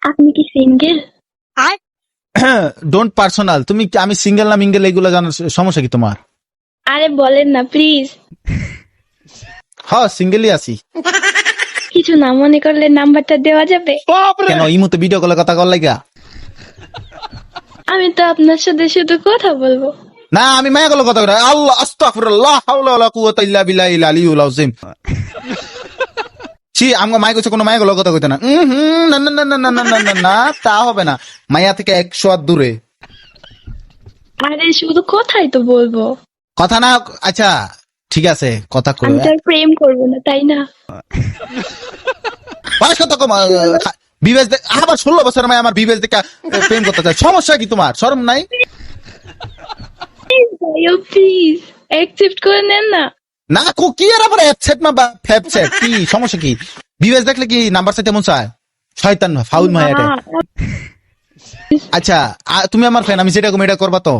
আপনি কি single? Don't personal. তুমি আমি সিঙ্গেল না মিঙ্গেল এগুলো জানার সমস্যা কি তোমার? আরে বলেন না প্লিজ। হ্যাঁ সিঙ্গেলই আছি। কিছু না মনে করলে নাম্বারটা দেওয়া যাবে? কেন ইমুতে ভিডিও কলে কথা কর লাগা? আমি তো আপনার সাথে শুধু কথা বলবো। না আমি মায়া কলে কথা কই। আল্লাহ আস্তাগফিরুল্লাহ হাওলা ওয়ালা কুওয়াতা ইল্লা বিল্লাহিল আলিয়্যুল আযীম। ছি আমগো মায়া কইছে কোনো মায়া কলে কথা কইতে না। না না না না না না না না তা হবে না। মায়া থেকে 100 হাত দূরে। আরে শুধু কথাই তো বলবো। কথা না আচ্ছা ঠিক আছে কথা কই। আমি তো আর প্রেম করবো না, তাই না? বয়স কত কম বিবেচ আবার 16 বছর মায়া আমার বিবেচ দেখে প্রেম করতে চায়। সমস্যা কি তোমার? শরম নাই? প্লিজ ভাইও প্লিজ অ্যাকসেপ্ট করে নেন না। না কি এর আবার অ্যাপসেট না ফ্যাপসেট কি সমস্যা কি? বিবেচ দেখলে কি নাম্বার চাইতে মন চায়? শয়তান ফাউল মায়া এটা। আচ্ছা তুমি আমার ফ্যান, আমি যেটা কম এটা করবা তো?